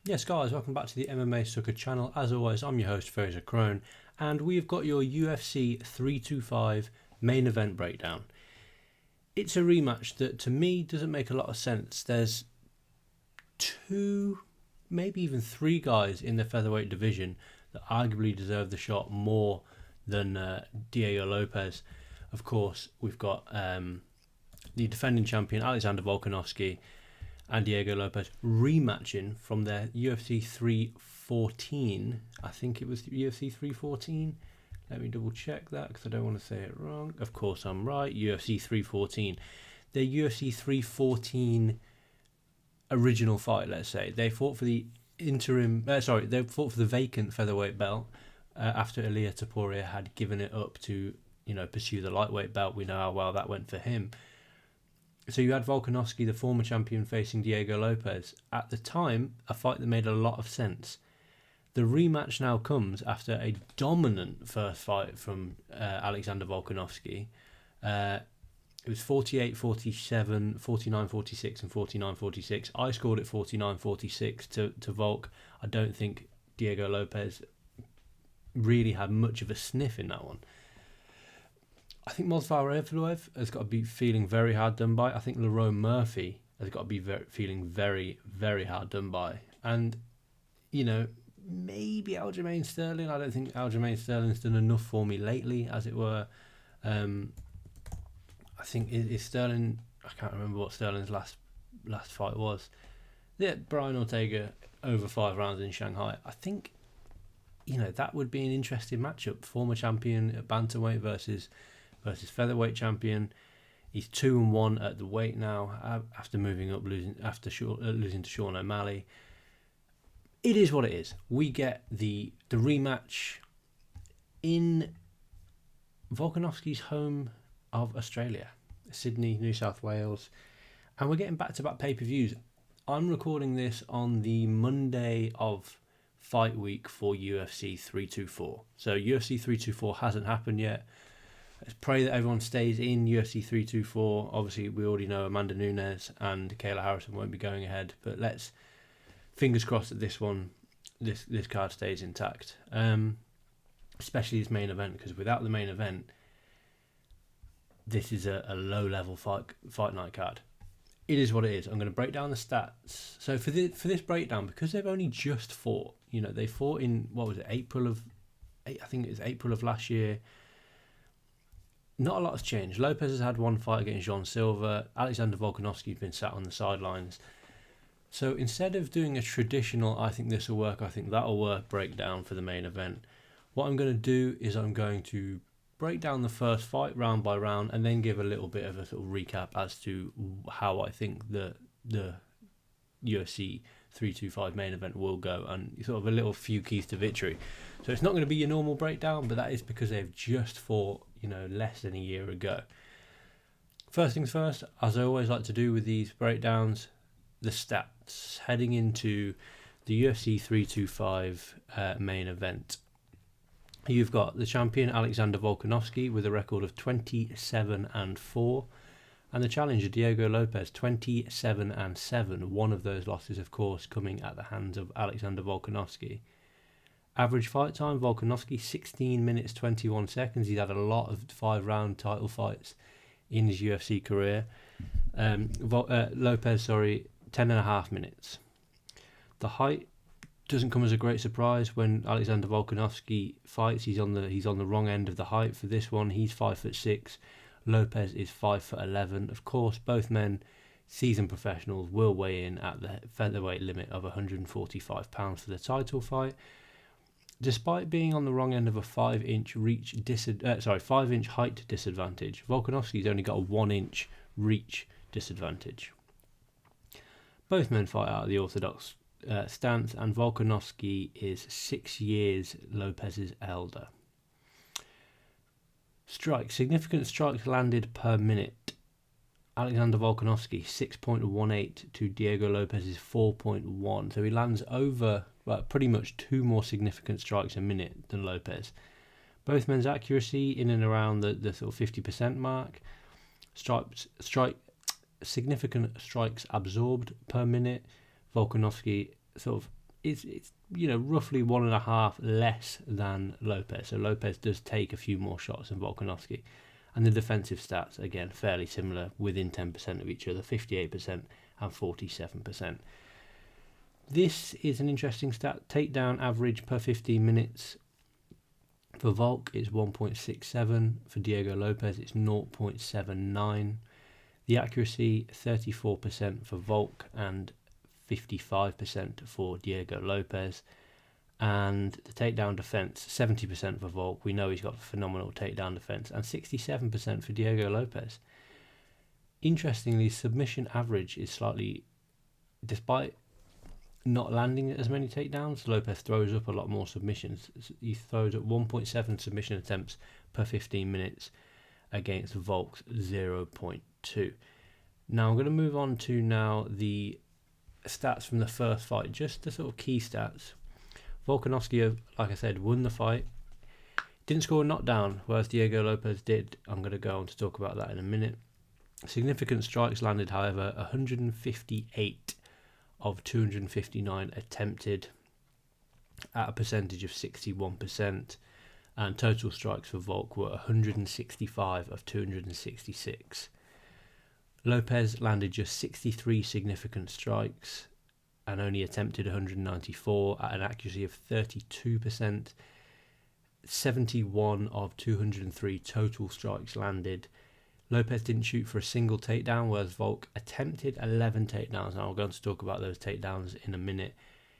Yes, guys, welcome back to the MMA Sucker channel. As always, I'm your host, Frazer Krohn, and we've got your UFC 325 main event breakdown. It's a rematch that, to me, doesn't make a lot of sense. There's two, maybe even three guys in the featherweight division that arguably deserve the shot more than Diego Lopes. Of course, we've got the defending champion, Alexander Volkanovski, and Diego Lopes rematching from their UFC 314. I think it was UFC 314. Let me double check that because I don't want to say it wrong. Of course I'm right. UFC 314. Their UFC 314 original fight, let's say. They fought for the they fought for the vacant featherweight belt after Ilia Topuria had given it up to, pursue the lightweight belt. We know how well that went for him. So you had Volkanovski, the former champion, facing Diego Lopes. At the time, a fight that made a lot of sense. The rematch now comes after a dominant first fight from Alexander Volkanovski. It was 48-47, 49-46 and 49-46. I scored it 49-46 to Volk. I don't think Diego Lopes really had much of a sniff in that one. I think Movsar Evloev has got to be feeling very hard done by. I think Lerone Murphy has got to be feeling very, very hard done by. And, maybe Aljamain Sterling. I don't think Aljamain Sterling's done enough for me lately, as it were. I think is Sterling... I can't remember what Sterling's last fight was. Yeah, Brian Ortega over 5 rounds in Shanghai. I think, that would be an interesting matchup. Former champion at bantamweight versus featherweight champion. He's 2-1 at the weight now after moving up, losing to Sean O'Malley. It is what it is. We get the rematch in Volkanovski's home of Australia, Sydney, New South Wales, and we're getting back-to-back pay-per-views. I'm recording this on the Monday of fight week for UFC 324. So UFC 324 hasn't happened yet. Let's pray that everyone stays in UFC 324. Obviously, we already know Amanda Nunes and Kayla Harrison won't be going ahead, but let's fingers crossed that this card stays intact. Especially this main event, because without the main event, this is a low-level fight night card. It is what it is. I'm going to break down the stats. So for this breakdown, because they've only just fought, they fought in, April of last year. Not a lot has changed. Lopes has had one fight against John Silver. Alexander Volkanovski has been sat on the sidelines. So instead of doing a traditional, I think this will work, I think that'll work, breakdown for the main event, what I'm going to do is I'm going to break down the first fight round by round and then give a little bit of a sort of recap as to how I think the UFC 325 main event will go, and sort of a little few keys to victory. So it's not going to be your normal breakdown, but that is because they've just fought, less than a year ago. First things first, as I always like to do with these breakdowns, the stats heading into the UFC 325 main event. You've got the champion Alexander Volkanovski with a record of 27-4, and the challenger Diego Lopes 27-7. One of those losses, of course, coming at the hands of Alexander Volkanovski. Average fight time, Volkanovski 16 minutes 21 seconds. He's had a lot of 5-round title fights in his UFC career. Lopes, 10.5 minutes. The height doesn't come as a great surprise when Alexander Volkanovski fights. He's on the wrong end of the height for this one. He's 5'6". Lopes is 5'11". Of course, both men, seasoned professionals, will weigh in at the featherweight limit of 145 pounds for the title fight. Despite being on the wrong end of a 5-inch 5-inch height disadvantage, Volkanovski's only got a 1-inch reach disadvantage. Both men fight out of the orthodox stance, and Volkanovski is 6 years Lopes's elder. Significant strikes landed per minute. Alexander Volkanovski 6.18 to Diego Lopes's 4.1, so he lands over pretty much 2 more significant strikes a minute than Lopes. Both men's accuracy in and around the sort of 50% mark. Significant strikes absorbed per minute. Volkanovski sort of it's roughly 1.5 less than Lopes. So Lopes does take a few more shots than Volkanovski. And the defensive stats, again, fairly similar, within 10% of each other, 58% and 47%. This is an interesting stat. Takedown average per 15 minutes for Volk is 1.67. For Diego Lopes, it's 0.79. The accuracy, 34% for Volk and 55% for Diego Lopes. And the takedown defense, 70% for Volk. We know he's got phenomenal takedown defense, and 67% for Diego Lopes. Interestingly, submission average is slightly, despite not landing as many takedowns, Lopes throws up a lot more submissions. He throws up 1.7 submission attempts per 15 minutes against Volk's 0.2. Now I'm going to move on to the stats from the first fight, just the sort of key stats. Volkanovski, like I said, won the fight. Didn't score a knockdown, whereas Diego Lopes did. I'm going to go on to talk about that in a minute. Significant strikes landed, however, 158 of 259 attempted at a percentage of 61%. And total strikes for Volk were 165 of 266. Lopes landed just 63 significant strikes and only attempted 194 at an accuracy of 32%. 71 of 203 total strikes landed. Lopes didn't shoot for a single takedown, whereas Volk attempted 11 takedowns. And I'll go on to talk about those takedowns in a minute.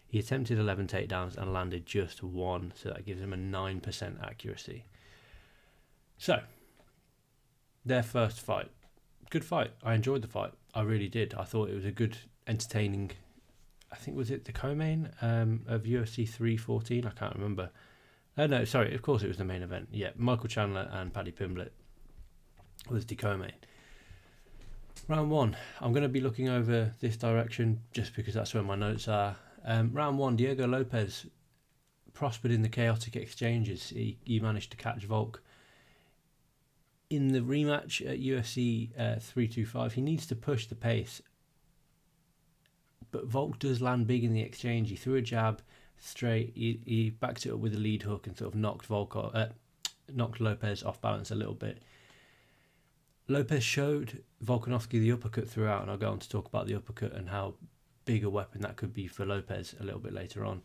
He attempted 11 takedowns and landed just one, so that gives him a 9% accuracy. So, their first fight. Good fight. I enjoyed the fight. I really did. I thought it was a good, entertaining, I think, was it the co-main of UFC 314? I can't remember. No, sorry, of course it was the main event. Yeah, Michael Chandler and Paddy Pimblett was the co-main. Round one. I'm going to be looking over this direction just because that's where my notes are. Round one, Diego Lopes prospered in the chaotic exchanges. He managed to catch Volk. In the rematch at UFC 325, he needs to push the pace. But Volk does land big in the exchange. He threw a jab straight. He backed it up with a lead hook and sort of knocked Lopes off balance a little bit. Lopes showed Volkanovski the uppercut throughout, and I'll go on to talk about the uppercut and how big a weapon that could be for Lopes a little bit later on.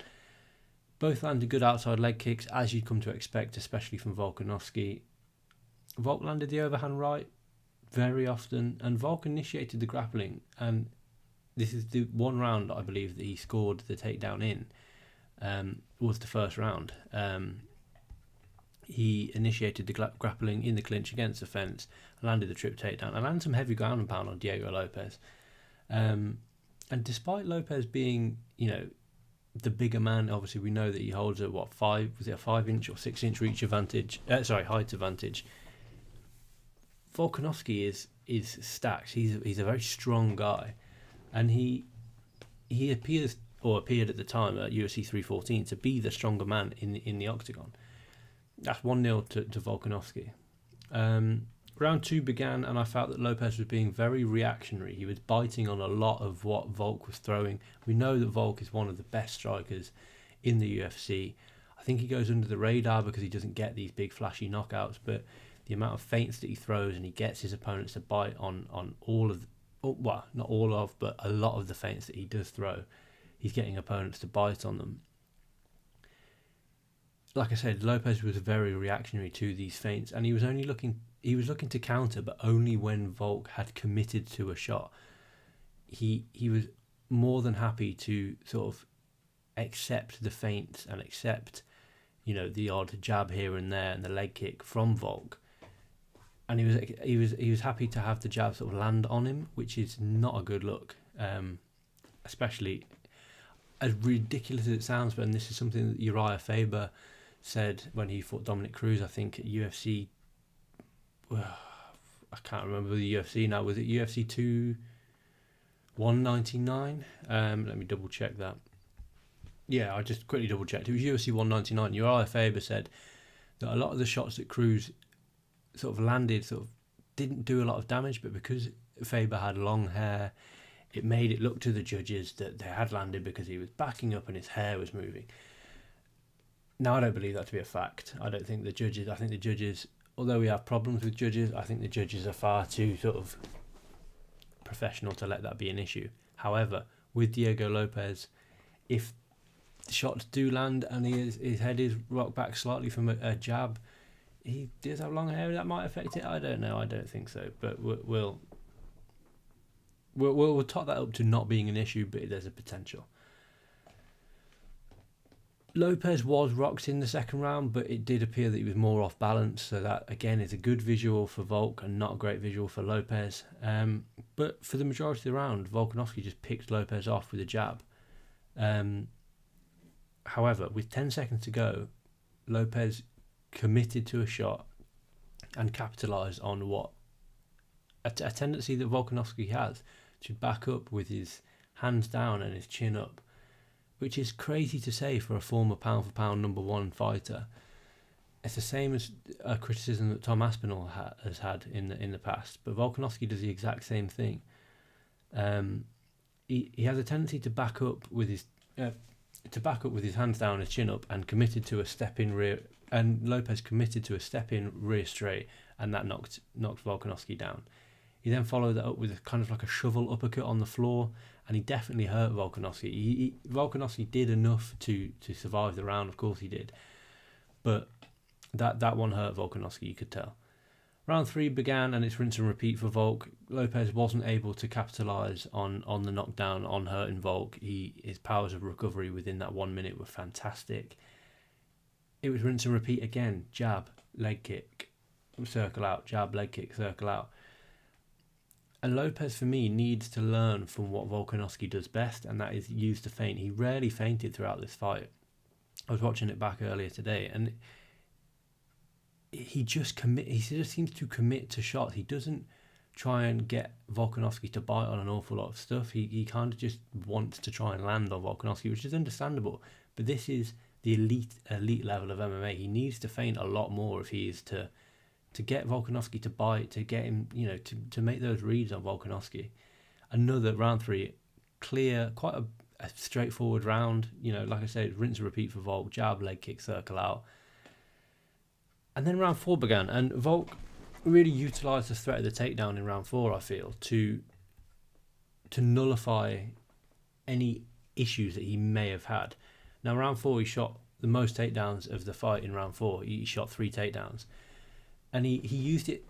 Both landed good outside leg kicks, as you'd come to expect, especially from Volkanovski. Volk landed the overhand right very often, and Volk initiated the grappling, and this is the one round I believe that he scored the takedown in, was the first round. He initiated the grappling in the clinch against the fence, landed the trip takedown, and landed some heavy ground and pound on Diego Lopes. And despite Lopes being, the bigger man, obviously we know that he holds a 5-inch or 6-inch reach advantage, height advantage. Volkanovski is stacked. He's a very strong guy, and he appeared at the time at UFC 314 to be the stronger man in the octagon. That's 1-0 to Volkanovski. Round two began, and I felt that Lopes was being very reactionary. He was biting on a lot of what Volk was throwing. We know that Volk is one of the best strikers in the UFC. I think he goes under the radar because he doesn't get these big flashy knockouts, but the amount of feints that he throws, and he gets his opponents to bite on all of, not all of, but a lot of the feints that he does throw. He's getting opponents to bite on them. Like I said, Lopes was very reactionary to these feints, and he was looking to counter, but only when Volk had committed to a shot. He was more than happy to sort of accept the feints and accept, the odd jab here and there and the leg kick from Volk. And he was happy to have the jab sort of land on him, which is not a good look, especially as ridiculous as it sounds. But this is something that Uriah Faber said when he fought Dominic Cruz, I think at UFC. Well, I can't remember the UFC now. Was it UFC 199? Let me double check that. Yeah, I just quickly double checked. It was UFC 199. Uriah Faber said that a lot of the shots that Cruz sort of landed didn't do a lot of damage, but because Faber had long hair, it made it look to the judges that they had landed because he was backing up and his hair was moving. Now, I don't believe that to be a fact. I think the judges, although we have problems with judges, I think the judges are far too sort of professional to let that be an issue. However, with Diego Lopes, if the shots do land and his head is rocked back slightly from a jab, he does have long hair, that might affect it. I don't know. I don't think so. But we'll top that up to not being an issue, but there's a potential. Lopes was rocked in the second round, but it did appear that he was more off balance. So that, again, is a good visual for Volk and not a great visual for Lopes. But for the majority of the round, Volkanovski just picked Lopes off with a jab. However, with 10 seconds to go, Lopes committed to a shot and capitalised on what a tendency that Volkanovski has to back up with his hands down and his chin up, which is crazy to say for a former pound-for-pound number one fighter. It's the same as a criticism that Tom Aspinall has had in the past, but Volkanovski does the exact same thing. He has a tendency to back up with his hands down, his chin up, and committed to a step in rear. And Lopes committed to a step in rear straight, and that knocked Volkanovski down. He then followed that up with a kind of like a shovel uppercut on the floor, and he definitely hurt Volkanovski. Volkanovski did enough to survive the round, of course he did, but that one hurt Volkanovski, you could tell. Round 3 began, and it's rinse and repeat for Volk. Lopes wasn't able to capitalise on the knockdown, on hurting Volk. His powers of recovery within that 1 minute were fantastic. It was rinse and repeat again. Jab, leg kick, circle out, jab, leg kick, circle out. And Lopes, for me, needs to learn from what Volkanovski does best, and that is use the feint. He rarely feinted throughout this fight. I was watching it back earlier today, and he just seems to commit to shots. He doesn't try and get Volkanovski to bite on an awful lot of stuff. He kind of just wants to try and land on Volkanovski, which is understandable. But this is the elite level of MMA. He needs to feint a lot more if he is to get Volkanovski to bite, to get him, to make those reads on Volkanovski. Another round 3, clear, quite a straightforward round. Like I said, rinse and repeat for Volk, jab, leg kick, circle out. And then round 4 began, and Volk really utilised the threat of the takedown in round 4, I feel, to nullify any issues that he may have had. Now, round 4, he shot the most takedowns of the fight in round 4. He shot 3 takedowns. And he used the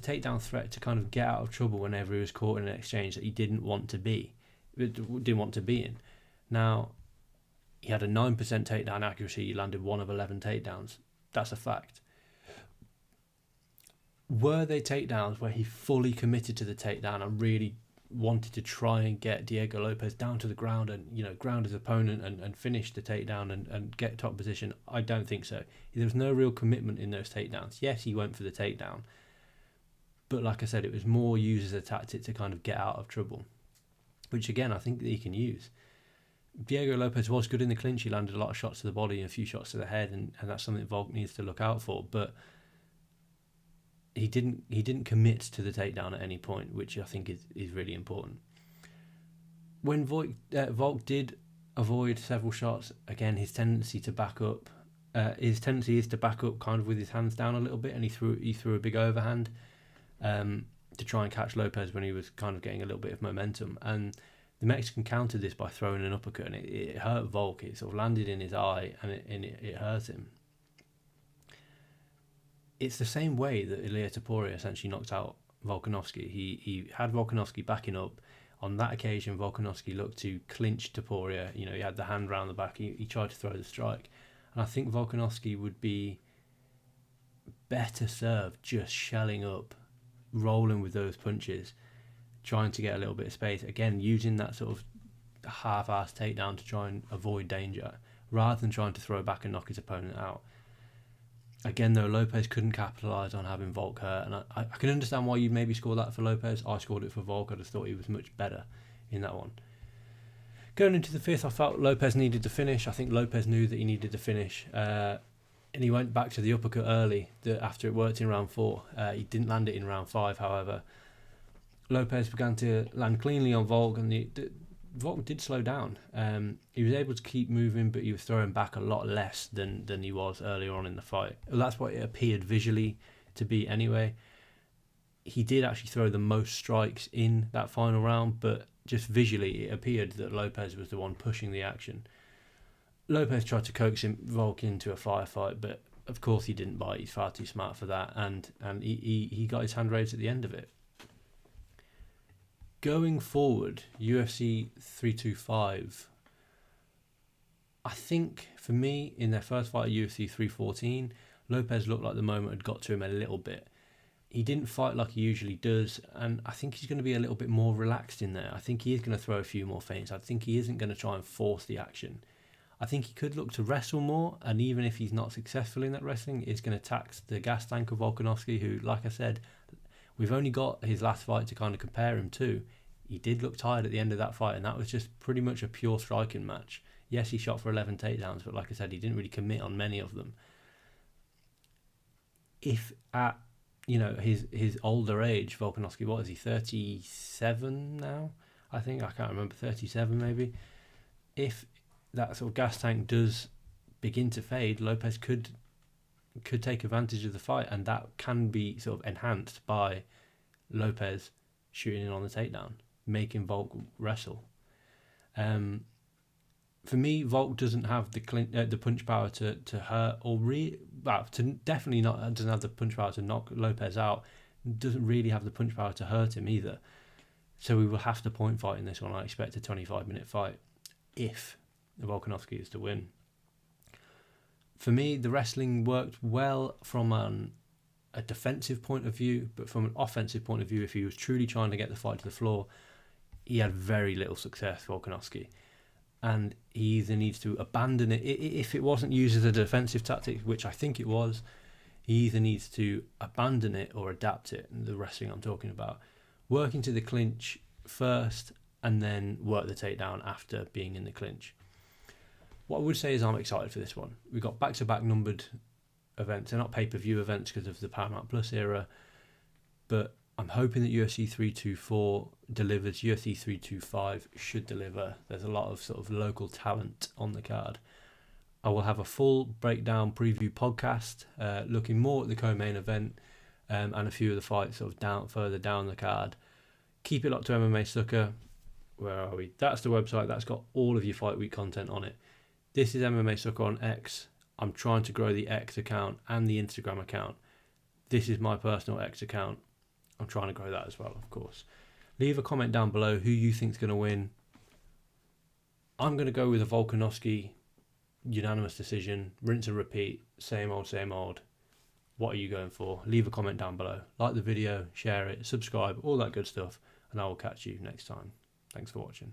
takedown threat to kind of get out of trouble whenever he was caught in an exchange that he didn't want to be in. Now, he had a 9% takedown accuracy. He landed 1 of 11 takedowns. That's a fact. Were they takedowns where he fully committed to the takedown and really wanted to try and get Diego Lopes down to the ground and ground his opponent and finish the takedown and get top position? I don't think so. There was no real commitment in those takedowns. Yes, he went for the takedown, but like I said, it was more used as a tactic to kind of get out of trouble, which again I think that he can use. Diego Lopes was good in the clinch. He landed a lot of shots to the body and a few shots to the head, and that's something Volk needs to look out for. But he didn't commit to the takedown at any point, which I think is really important. When Volk did avoid several shots, again, his tendency is to back up kind of with his hands down a little bit, and he threw a big overhand to try and catch Lopes when he was kind of getting a little bit of momentum. And the Mexican countered this by throwing an uppercut, and it hurt Volk. It sort of landed in his eye, and it hurt him. It's the same way that Ilia Topuria essentially knocked out Volkanovski. He had Volkanovski backing up. On that occasion, Volkanovski looked to clinch Topuria. He had the hand round the back. He tried to throw the strike. And I think Volkanovski would be better served just shelling up, rolling with those punches, trying to get a little bit of space. Again, using that sort of half-assed takedown to try and avoid danger, rather than trying to throw back and knock his opponent out. Again, though, Lopes couldn't capitalise on having Volk hurt, and I can understand why you'd maybe score that for Lopes. I scored it for Volk. I just thought he was much better in that one. Going into the 5th, I felt Lopes needed to finish. I think Lopes knew that he needed to finish, and he went back to the uppercut early after it worked in round 4. He didn't land it in round 5, however. Lopes began to land cleanly on Volk, and Volk did slow down. He was able to keep moving, but he was throwing back a lot less than he was earlier on in the fight. Well, that's what it appeared visually to be anyway. He did actually throw the most strikes in that final round, but just visually it appeared that Lopes was the one pushing the action. Lopes tried to coax Volk into a firefight, but of course he didn't bite. He's far too smart for that, and he got his hand raised at the end of it. Going forward, UFC 325, I think for me, in their first fight at UFC 314, Lopes looked like the moment had got to him a little bit. He didn't fight like he usually does, and I think he's going to be a little bit more relaxed in there. I think he is going to throw a few more feints. I think he isn't going to try and force the action. I think he could look to wrestle more, and even if he's not successful in that wrestling, it's going to tax the gas tank of Volkanovski, who, like I said, we've only got his last fight to kind of compare him to. He did look tired at the end of that fight, and that was just pretty much a pure striking match. Yes, he shot for 11 takedowns, but like I said, he didn't really commit on many of them. If at his older age, Volkanovski, what is he, 37 now? I can't remember, 37 maybe. If that sort of gas tank does begin to fade, Lopes could take advantage of the fight, and that can be sort of enhanced by Lopes shooting in on the takedown, making Volk wrestle. For me, Volk doesn't have the punch power to hurt definitely not doesn't have the punch power to knock Lopes out. Doesn't really have the punch power to hurt him either. So we will have to point fight in this one. I expect a 25-minute fight if Volkanovski is to win. For me, the wrestling worked well from a defensive point of view, but from an offensive point of view, if he was truly trying to get the fight to the floor, he had very little success, Volkanovski. And he either needs to abandon it, if it wasn't used as a defensive tactic, which I think it was, he either needs to abandon it or adapt it, the wrestling I'm talking about. Work into the clinch first and then work the takedown after being in the clinch. What I would say is I'm excited for this one. We've got back-to-back numbered events. They're not pay-per-view events because of the Paramount Plus era, but I'm hoping that UFC 324 delivers. UFC 325 should deliver. There's a lot of sort of local talent on the card. I will have a full breakdown preview podcast looking more at the co-main event and a few of the fights sort of further down the card. Keep it locked to MMA Sucker. Where are we? That's the website. That's got all of your Fight Week content on it. This is MMA Sucker on X. I'm trying to grow the X account and the Instagram account. This is my personal X account. I'm trying to grow that as well, of course. Leave a comment down below who you think's going to win. I'm going to go with a Volkanovski unanimous decision, rinse and repeat, same old, same old. What are you going for? Leave a comment down below. Like the video, share it, subscribe, all that good stuff, and I will catch you next time. Thanks for watching.